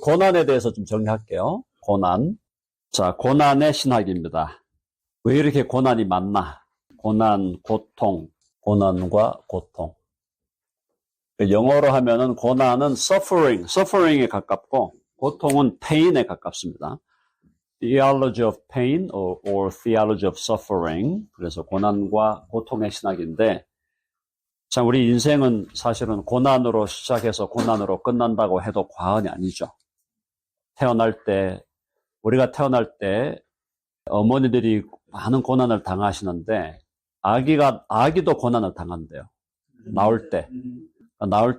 고난에 대해서 좀 정리할게요. 고난. 자, 고난의 신학입니다. 왜 이렇게 고난이 많나? 고난, 고통, 고난과 고통. 영어로 하면은 고난은 suffering에 가깝고 고통은 pain에 가깝습니다. Theology of pain or theology of suffering. 그래서 고난과 고통의 신학인데, 참 우리 인생은 사실은 고난으로 시작해서 고난으로 끝난다고 해도 과언이 아니죠. 우리가 태어날 때 어머니들이 많은 고난을 당하시는데 아기도 고난을 당한대요. 나올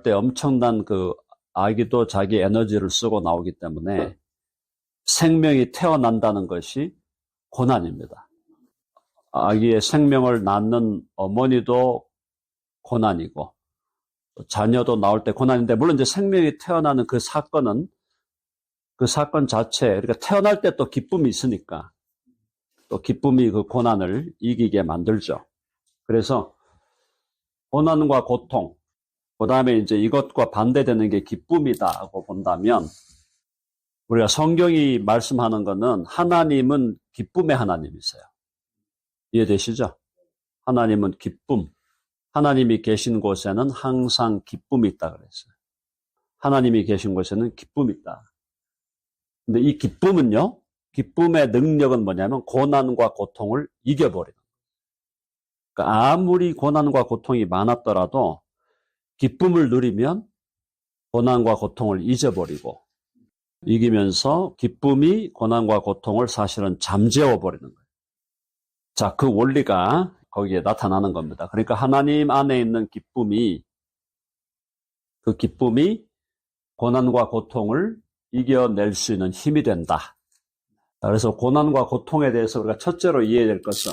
때 엄청난 그 아기도 자기 에너지를 쓰고 나오기 때문에 생명이 태어난다는 것이 고난입니다. 아기의 생명을 낳는 어머니도 고난이고 자녀도 나올 때 고난인데, 물론 이제 생명이 태어나는 그 사건 자체, 그러니까 태어날 때 또 기쁨이 있으니까 또 기쁨이 그 고난을 이기게 만들죠. 그래서 고난과 고통, 그 다음에 이제 이것과 반대되는 게 기쁨이다고 본다면, 우리가 성경이 말씀하는 거는 하나님은 기쁨의 하나님이세요. 이해되시죠? 하나님은 기쁨. 하나님이 계신 곳에는 항상 기쁨이 있다 그랬어요. 하나님이 계신 곳에는 기쁨이 있다. 근데 이 기쁨은요, 기쁨의 능력은 뭐냐면 고난과 고통을 이겨버리는 거예요. 그러니까 아무리 고난과 고통이 많았더라도 기쁨을 누리면 고난과 고통을 잊어버리고 이기면서 기쁨이 고난과 고통을 사실은 잠재워버리는 거예요. 자, 그 원리가 거기에 나타나는 겁니다. 그러니까 하나님 안에 있는 기쁨이, 그 기쁨이 고난과 고통을 이겨낼 수 있는 힘이 된다. 그래서 고난과 고통에 대해서 우리가 첫째로 이해해야 될 것은,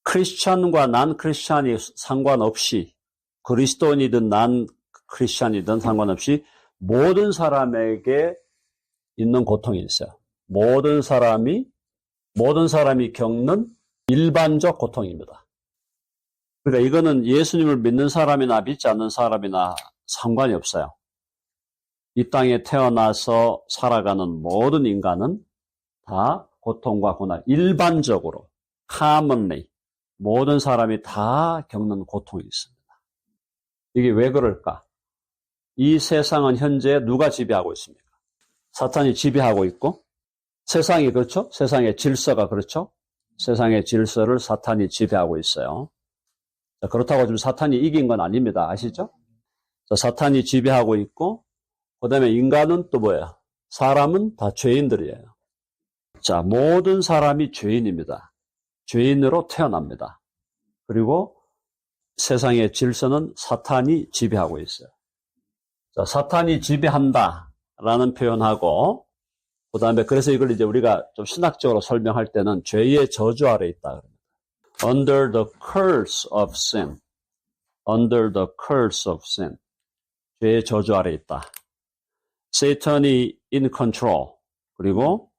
크리스찬과 난 크리스찬이 상관없이, 그리스도인이든 난 크리스찬이든 상관없이 모든 사람에게 있는 고통이 있어요. 모든 사람이 겪는 일반적 고통입니다. 그러니까 이거는 예수님을 믿는 사람이나 믿지 않는 사람이나 상관이 없어요. 이 땅에 태어나서 살아가는 모든 인간은 다 고통과 고난, 일반적으로, commonly, 모든 사람이 다 겪는 고통이 있습니다. 이게 왜 그럴까? 이 세상은 현재 누가 지배하고 있습니까? 사탄이 지배하고 있고, 세상이 그렇죠? 세상의 질서가 그렇죠? 세상의 질서를 사탄이 지배하고 있어요. 자, 그렇다고 지금 사탄이 이긴 건 아닙니다. 아시죠? 자, 사탄이 지배하고 있고, 그 다음에 인간은 또 뭐예요? 사람은 다 죄인들이에요. 자, 모든 사람이 죄인입니다. 죄인으로 태어납니다. 그리고 세상의 질서는 사탄이 지배하고 있어요. 자, 사탄이 지배한다라는 표현하고, 그 다음에 그래서 이걸 이제 우리가 좀 신학적으로 설명할 때는 죄의 저주 아래 있다. Under the curse of sin. Under the curse of sin. 죄의 저주 아래 있다. Satan이 in control. 그리고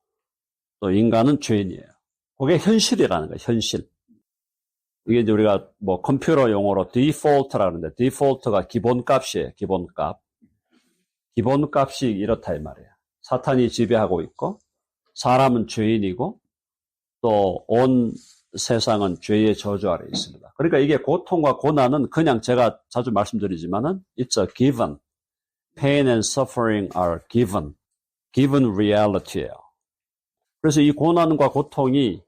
또 인간은 죄인이에요. 그게 현실이라는 거예요. 현실. 이게 이제 우리가 뭐 컴퓨터 용어로 default라고 하는데, default가 기본값이에요. 기본값. 기본값이 이렇다 이 말이에요. 사탄이 지배하고 있고, 사람은 죄인이고, 또 온 세상은 죄의 저주 아래 있습니다. 그러니까 이게 고통과 고난은 그냥 제가 자주 말씀드리지만은 it's a given. Pain and suffering are given reality예요. 그래서 이 고난과 고통이,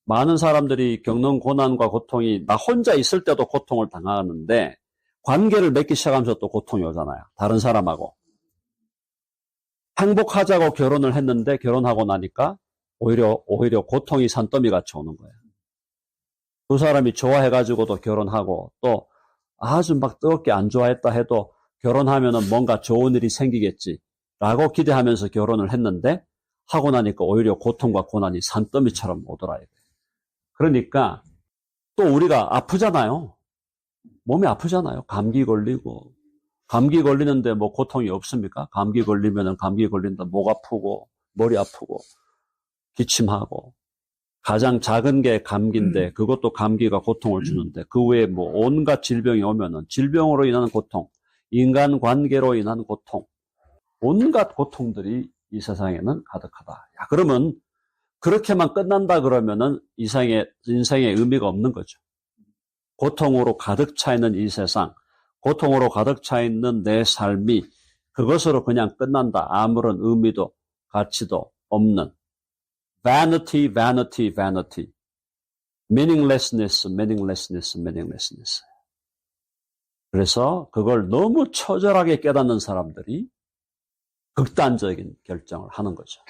많은 사람들이 겪는 고난과 고통이 나 혼자 있을 때도 고통을 당하는데 관계를 맺기 시작하면서 또 고통이 오잖아요. 다른 사람하고. 행복하자고 결혼을 했는데 결혼하고 나니까 오히려 고통이 산더미 같이 오는 거예요. 두 사람이 좋아해가지고도 결혼하고, 또 아주 막 뜨겁게 안 좋아했다 해도 결혼하면은 뭔가 좋은 일이 생기겠지라고 기대하면서 결혼을 했는데 하고 나니까 오히려 고통과 고난이 산더미처럼 오더라. 그러니까 또 우리가 아프잖아요. 몸이 아프잖아요. 감기 걸리는데 뭐 고통이 없습니까? 감기 걸리면은 감기 걸린다. 목 아프고 머리 아프고 기침하고, 가장 작은 게 감기인데 그것도 감기가 고통을 주는데, 그 외에 뭐 온갖 질병이 오면은 질병으로 인한 고통, 인간관계로 인한 고통, 온갖 고통들이 이 세상에는 가득하다. 야, 그러면 그렇게만 끝난다 그러면은 인생에 의미가 없는 거죠. 고통으로 가득 차 있는 이 세상, 고통으로 가득 차 있는 내 삶이 그것으로 그냥 끝난다. 아무런 의미도 가치도 없는 vanity, vanity, vanity. meaninglessness, meaninglessness, meaninglessness. 그래서 그걸 너무 처절하게 깨닫는 사람들이 극단적인 결정을 하는 거죠.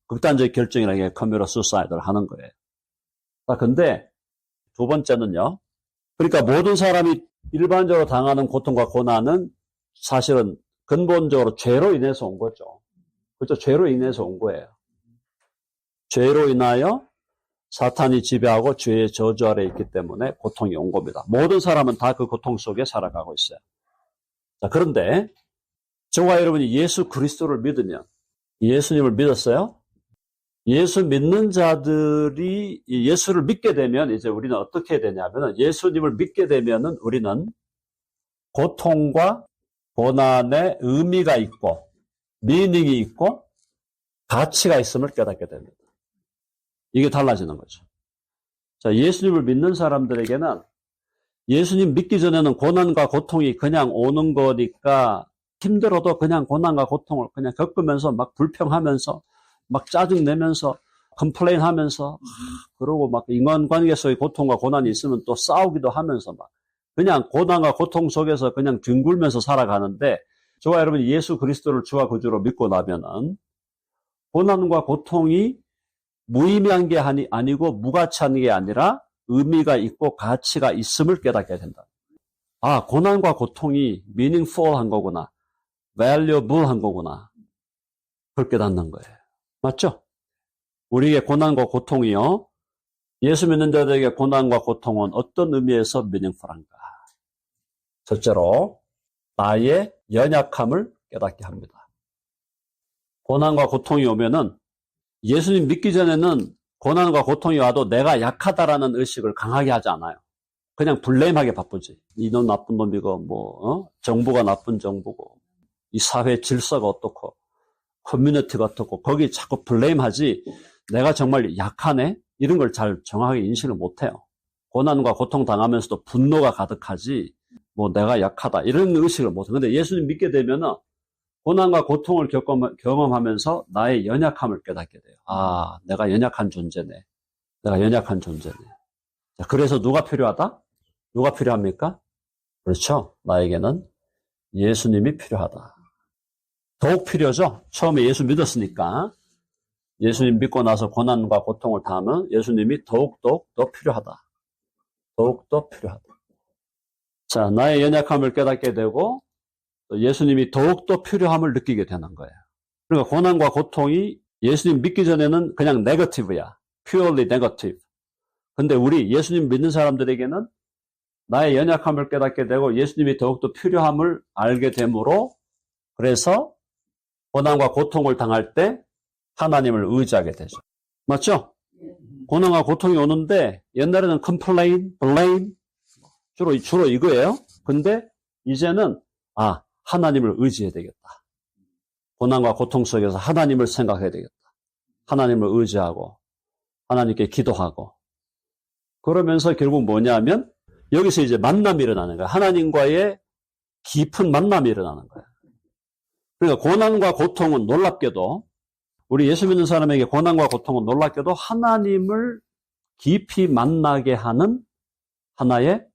극단적 결정이라는 게 committal suicide를 하는 거예요. 자, 근데 두 번째는요. 그러니까 모든 사람이 일반적으로 당하는 고통과 고난은 사실은 근본적으로 죄로 인해서 온 거죠. 그렇죠? 죄로 인해서 온 거예요. 죄로 인하여 사탄이 지배하고 죄의 저주 아래 있기 때문에 고통이 온 겁니다. 모든 사람은 다 그 고통 속에 살아가고 있어요. 자, 그런데 저와 여러분이 예수 그리스도를 믿으면, 예수님을 믿었어요? 예수 믿는 자들이 예수를 믿게 되면 이제 우리는 어떻게 되냐면 예수님을 믿게 되면은 우리는 고통과 고난에 의미가 있고 미닝이 있고 가치가 있음을 깨닫게 됩니다. 이게 달라지는 거죠. 자, 예수님을 믿는 사람들에게는 예수님 믿기 전에는 고난과 고통이 그냥 오는 거니까 힘들어도 그냥 고난과 고통을 그냥 겪으면서 막 불평하면서 막 짜증내면서 컴플레인 하면서 그러고 막 인간관계 속에 고통과 고난이 있으면 또 싸우기도 하면서 막 그냥 고난과 고통 속에서 그냥 뒹굴면서 살아가는데 저와 여러분이 예수 그리스도를 주와 구주로 믿고 나면은 고난과 고통이 무의미한 게 아니고 무가치한 게 아니라 의미가 있고 가치가 있음을 깨닫게 된다. 아, 고난과 고통이 meaningful한 거구나. valuable한 거구나. 그걸 깨닫는 거예요. 맞죠? 우리에게 고난과 고통이요. 예수 믿는 자들에게 고난과 고통은 어떤 의미에서 meaningful한가? 첫째로 나의 연약함을 깨닫게 합니다. 고난과 고통이 오면은 예수님 믿기 전에는 고난과 고통이 와도 내가 약하다라는 의식을 강하게 하지 않아요. 그냥 블레임하게 바쁘지. 이놈 나쁜 놈이고 정부가 나쁜 정부고 이 사회 질서가 어떻고 커뮤니티가 어떻고 거기 자꾸 블레임하지 내가 정말 약하네? 이런 걸 잘 정확하게 인식을 못해요. 고난과 고통 당하면서도 분노가 가득하지 내가 약하다 이런 의식을 못해요. 근데 예수님 믿게 되면은 고난과 고통을 경험하면서 나의 연약함을 깨닫게 돼요. 아, 내가 연약한 존재네. 내가 연약한 존재네. 자, 그래서 누가 필요하다? 누가 필요합니까? 그렇죠. 나에게는 예수님이 필요하다. 더욱 필요하죠. 처음에 예수 믿었으니까 예수님 믿고 나서 고난과 고통을 당하면 예수님이 더욱더 더 필요하다. 더욱더 필요하다. 자, 나의 연약함을 깨닫게 되고 예수님이 더욱더 필요함을 느끼게 되는 거예요. 그러니까 고난과 고통이 예수님 믿기 전에는 그냥 네거티브야. purely negative. 근데 우리 예수님 믿는 사람들에게는 나의 연약함을 깨닫게 되고 예수님이 더욱더 필요함을 알게 되므로 그래서 고난과 고통을 당할 때 하나님을 의지하게 되죠. 맞죠? 고난과 고통이 오는데 옛날에는 complain, blame 주로 이거예요. 근데 이제는 하나님을 의지해야 되겠다. 고난과 고통 속에서 하나님을 생각해야 되겠다. 하나님을 의지하고 하나님께 기도하고 그러면서 결국 뭐냐면 여기서 이제 만남이 일어나는 거야. 하나님과의 깊은 만남이 일어나는 거야. 그러니까 고난과 고통은 놀랍게도 우리 예수 믿는 사람에게 고난과 고통은 놀랍게도 하나님을 깊이 만나게 하는 하나의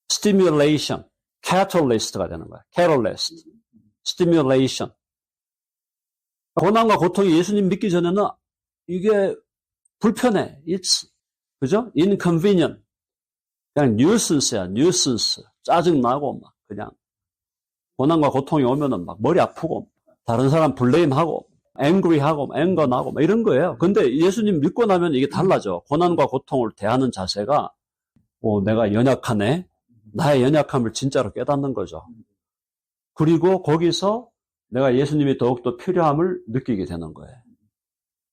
stimulation, catalyst가 되는 거야. catalyst, stimulation. 고난과 고통이 예수님 믿기 전에는 이게 불편해. It's, 그죠? inconvenient. 그냥 nuisance야, nuisance. 짜증나고 막 그냥 고난과 고통이 오면은 막 머리 아프고 다른 사람 블레임하고 angry하고 anger 나고 막 이런 거예요. 근데 예수님 믿고 나면 이게 달라져. 고난과 고통을 대하는 자세가 내가 연약하네. 나의 연약함을 진짜로 깨닫는 거죠. 그리고 거기서 내가 예수님이 더욱더 필요함을 느끼게 되는 거예요.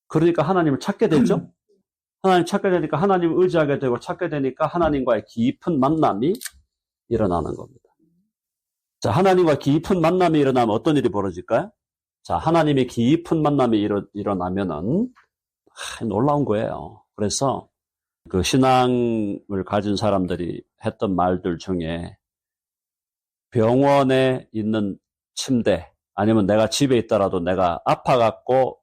그러니까 하나님을 찾게 되죠. 하나님 찾게 되니까 하나님을 의지하게 되고 찾게 되니까 하나님과의 깊은 만남이 일어나는 겁니다. 자, 하나님과 깊은 만남이 일어나면 어떤 일이 벌어질까요? 자, 하나님의 깊은 만남이 일어나면은 놀라운 거예요. 그래서 그 신앙을 가진 사람들이 했던 말들 중에 병원에 있는 침대 아니면 내가 집에 있더라도 내가 아파갖고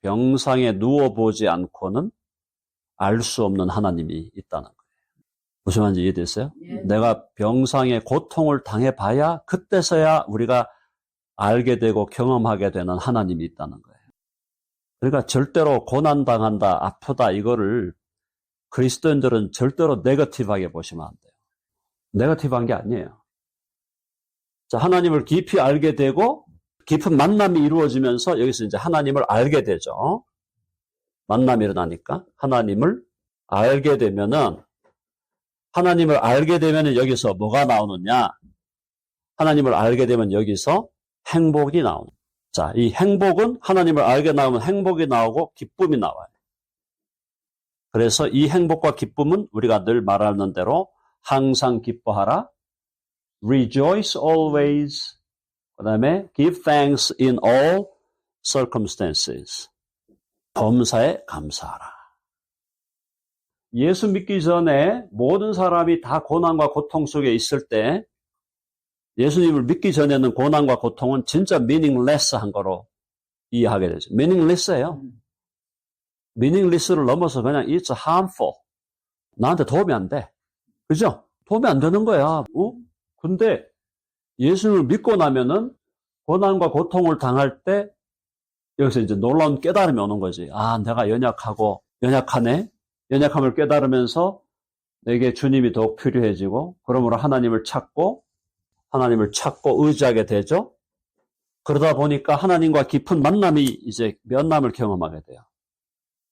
병상에 누워보지 않고는 알 수 없는 하나님이 있다는 거예요. 무슨 말인지 이해됐어요? 예. 내가 병상의 고통을 당해봐야 그때서야 우리가 알게 되고 경험하게 되는 하나님이 있다는 거예요. 그러니까 절대로 고난당한다, 아프다 이거를 그리스도인들은 절대로 네거티브하게 보시면 안 돼요. 네거티브한 게 아니에요. 자, 하나님을 깊이 알게 되고 깊은 만남이 이루어지면서 여기서 이제 하나님을 알게 되죠. 만남이 일어나니까 하나님을 알게 되면은 여기서 뭐가 나오느냐? 하나님을 알게 되면 여기서 행복이 나오는. 자, 이 행복은 하나님을 알게 나오면 행복이 나오고 기쁨이 나와요. 그래서 이 행복과 기쁨은 우리가 늘 말하는 대로 항상 기뻐하라. Rejoice always. 그 다음에 give thanks in all circumstances. 범사에 감사하라. 예수 믿기 전에 모든 사람이 다 고난과 고통 속에 있을 때 예수님을 믿기 전에는 고난과 고통은 진짜 meaningless한 거로 이해하게 되죠. meaningless예요. meaningless를 넘어서 그냥 it's harmful. 나한테 도움이 안 돼. 그죠? 도움이 안 되는 거야. 근데 예수님을 믿고 나면은 고난과 고통을 당할 때 여기서 이제 놀라운 깨달음이 오는 거지. 아, 내가 연약하네. 연약함을 깨달으면서 내게 주님이 더욱 필요해지고 그러므로 하나님을 찾고 의지하게 되죠. 그러다 보니까 하나님과 깊은 만남이 이제 면남을 경험하게 돼요.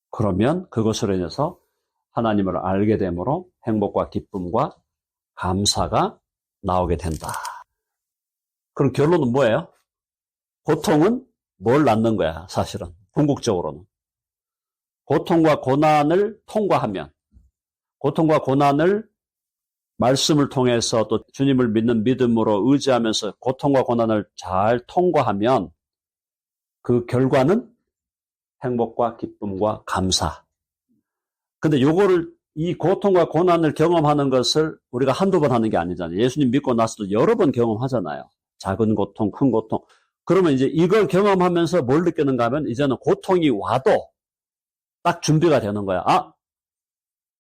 그러면 그것으로 인해서 하나님을 알게 되므로 행복과 기쁨과 감사가 나오게 된다. 그럼 결론은 뭐예요? 고통은 뭘 낳는 거야, 사실은. 궁극적으로는. 고통과 고난을 통과하면, 고통과 고난을 말씀을 통해서 또 주님을 믿는 믿음으로 의지하면서 고통과 고난을 잘 통과하면 그 결과는 행복과 기쁨과 감사. 근데 이 고통과 고난을 경험하는 것을 우리가 한두 번 하는 게 아니잖아요. 예수님 믿고 나서도 여러 번 경험하잖아요. 작은 고통, 큰 고통. 그러면 이제 이걸 경험하면서 뭘 느끼는가 하면 이제는 고통이 와도 딱 준비가 되는 거야. 아,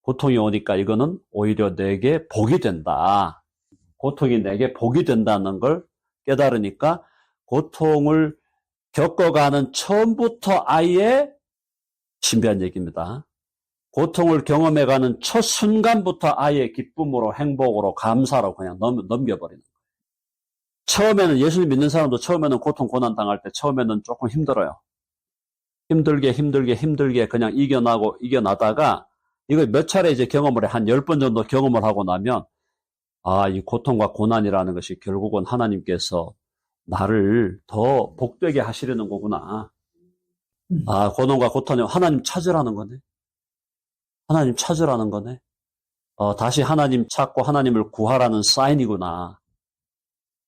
고통이 오니까 이거는 오히려 내게 복이 된다. 고통이 내게 복이 된다는 걸 깨달으니까 고통을 겪어가는 처음부터 아예 신비한 얘기입니다. 고통을 경험해가는 첫 순간부터 아예 기쁨으로 행복으로 감사로 그냥 넘겨버리는 거예요. 처음에는 예수님 믿는 사람도 처음에는 고통 고난 당할 때 처음에는 조금 힘들어요. 힘들게 그냥 이겨나다가 이거 몇 차례 이제 경험을 해. 한 10번 정도 경험을 하고 나면 아, 이 고통과 고난이라는 것이 결국은 하나님께서 나를 더 복되게 하시려는 거구나. 아, 고난과 고통이 하나님 찾으라는 거네. 하나님 찾으라는 거네. 다시 하나님 찾고 하나님을 구하라는 사인이구나.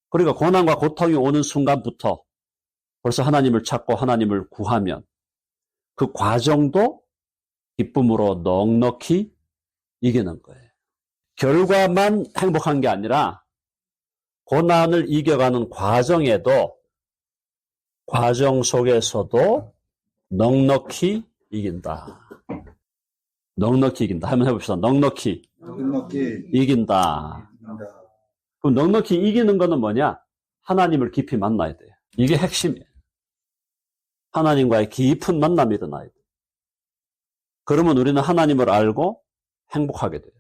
그러니까 고난과 고통이 오는 순간부터 벌써 하나님을 찾고 하나님을 구하면 그 과정도 기쁨으로 넉넉히 이기는 거예요. 결과만 행복한 게 아니라 고난을 이겨가는 과정 속에서도 넉넉히 이긴다. 넉넉히 이긴다. 한번 해봅시다. 넉넉히 이긴다. 그럼 넉넉히 이기는 거는 뭐냐? 하나님을 깊이 만나야 돼요. 이게 핵심이에요. 하나님과의 깊은 만남이 일어나야 돼요. 그러면 우리는 하나님을 알고 행복하게 돼요.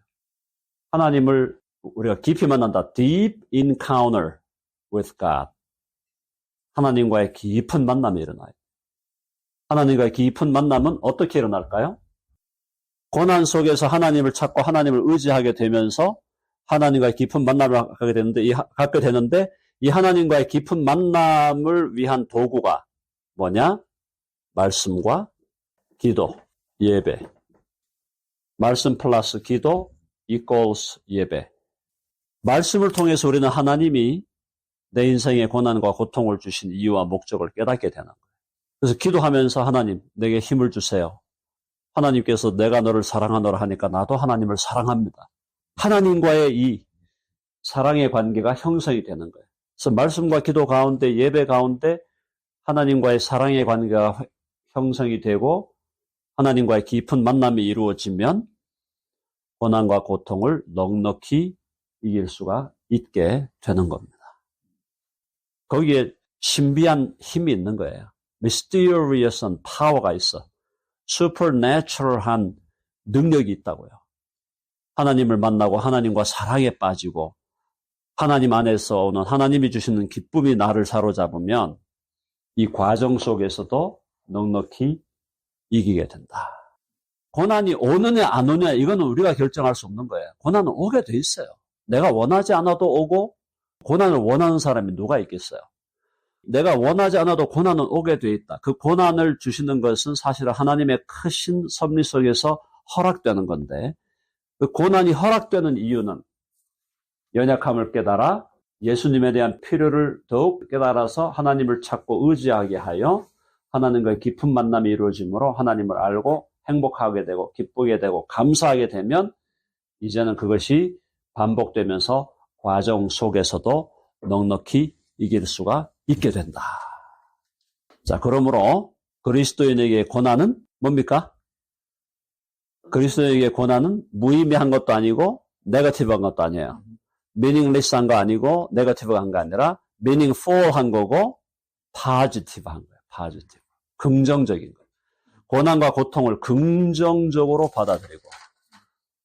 하나님을 우리가 깊이 만난다. Deep encounter with God. 하나님과의 깊은 만남이 일어나요. 하나님과의 깊은 만남은 어떻게 일어날까요? 고난 속에서 하나님을 찾고 하나님을 의지하게 되면서 하나님과의 깊은 만남을 갖게 되는데 이 하나님과의 깊은 만남을 위한 도구가 뭐냐? 말씀과 기도, 예배. 말씀 플러스 기도 equals 예배. 말씀을 통해서 우리는 하나님이 내 인생에 고난과 고통을 주신 이유와 목적을 깨닫게 되는 거예요. 그래서 기도하면서 하나님, 내게 힘을 주세요. 하나님께서 내가 너를 사랑하노라 하니까 나도 하나님을 사랑합니다. 하나님과의 이 사랑의 관계가 형성이 되는 거예요. 그래서 말씀과 기도 가운데, 예배 가운데 하나님과의 사랑의 관계가 형성이 되고 하나님과의 깊은 만남이 이루어지면 고난과 고통을 넉넉히 이길 수가 있게 되는 겁니다. 거기에 신비한 힘이 있는 거예요. mysterious한 파워가 있어. supernatural한 능력이 있다고요. 하나님을 만나고 하나님과 사랑에 빠지고 하나님 안에서 오는 하나님이 주시는 기쁨이 나를 사로잡으면 이 과정 속에서도 넉넉히 이기게 된다. 고난이 오느냐 안 오느냐 이거는 우리가 결정할 수 없는 거예요. 고난은 오게 돼 있어요. 내가 원하지 않아도 오고 고난을 원하는 사람이 누가 있겠어요. 내가 원하지 않아도 고난은 오게 돼 있다. 그 고난을 주시는 것은 사실 하나님의 크신 섭리 속에서 허락되는 건데 그 고난이 허락되는 이유는 연약함을 깨달아 예수님에 대한 필요를 더욱 깨달아서 하나님을 찾고 의지하게 하여 하나님과의 깊은 만남이 이루어지므로 하나님을 알고 행복하게 되고 기쁘게 되고 감사하게 되면 이제는 그것이 반복되면서 과정 속에서도 넉넉히 이길 수가 있게 된다. 자, 그러므로 그리스도인에게 고난은 뭡니까? 그리스도인에게 고난은 무의미한 것도 아니고 네거티브한 것도 아니에요. meaningless한 거 아니고 네거티브한 거 아니라 meaningful한 거고 positive한 거예요. positive. 긍정적인 거예요. 고난과 고통을 긍정적으로 받아들이고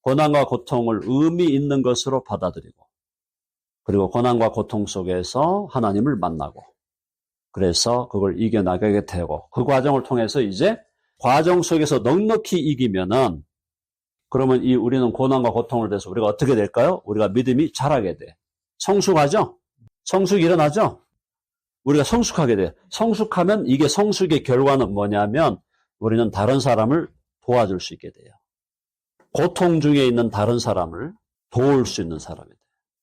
고난과 고통을 의미 있는 것으로 받아들이고 그리고 고난과 고통 속에서 하나님을 만나고 그래서 그걸 이겨나가게 되고 그 과정을 통해서 이제 과정 속에서 넉넉히 이기면은 그러면 우리는 고난과 고통을 대해서 우리가 어떻게 될까요? 우리가 믿음이 자라게 돼. 성숙하죠? 성숙이 일어나죠? 우리가 성숙하게 돼. 성숙하면 이게 성숙의 결과는 뭐냐면 우리는 다른 사람을 도와줄 수 있게 돼요. 고통 중에 있는 다른 사람을 도울 수 있는 사람이 돼요.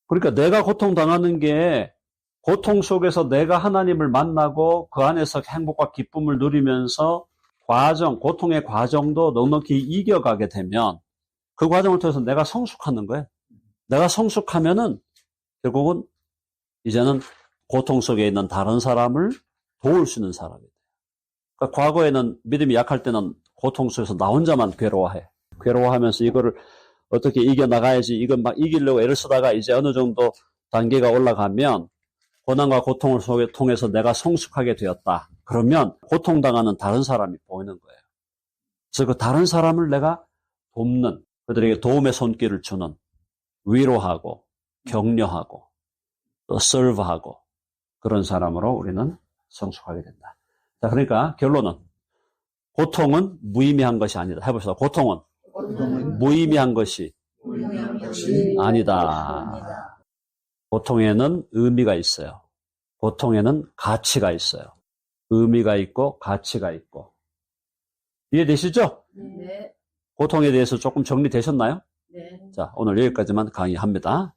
그러니까 내가 고통당하는 게 고통 속에서 내가 하나님을 만나고 그 안에서 행복과 기쁨을 누리면서 고통의 과정도 넉넉히 이겨가게 되면 그 과정을 통해서 내가 성숙하는 거예요. 내가 성숙하면은 결국은 이제는 고통 속에 있는 다른 사람을 도울 수 있는 사람이 돼요. 그러니까 과거에는 믿음이 약할 때는 고통 속에서 나 혼자만 괴로워해. 괴로워하면서 이거를 어떻게 이겨나가야지, 이걸 막 이기려고 애를 쓰다가 이제 어느 정도 단계가 올라가면 고난과 고통을 통해서 내가 성숙하게 되었다. 그러면 고통당하는 다른 사람이 보이는 거예요. 그래서 그 다른 사람을 내가 돕는, 그들에게 도움의 손길을 주는, 위로하고, 격려하고, 또 서브하고 그런 사람으로 우리는 성숙하게 된다. 자, 그러니까 결론은 고통은 무의미한 것이 아니다. 해봅시다. 고통은 무의미한 것이 아니다. 고통에는 의미가 있어요. 고통에는 가치가 있어요. 의미가 있고 가치가 있고. 이해되시죠? 네. 고통에 대해서 조금 정리되셨나요? 네. 자, 오늘 여기까지만 강의합니다.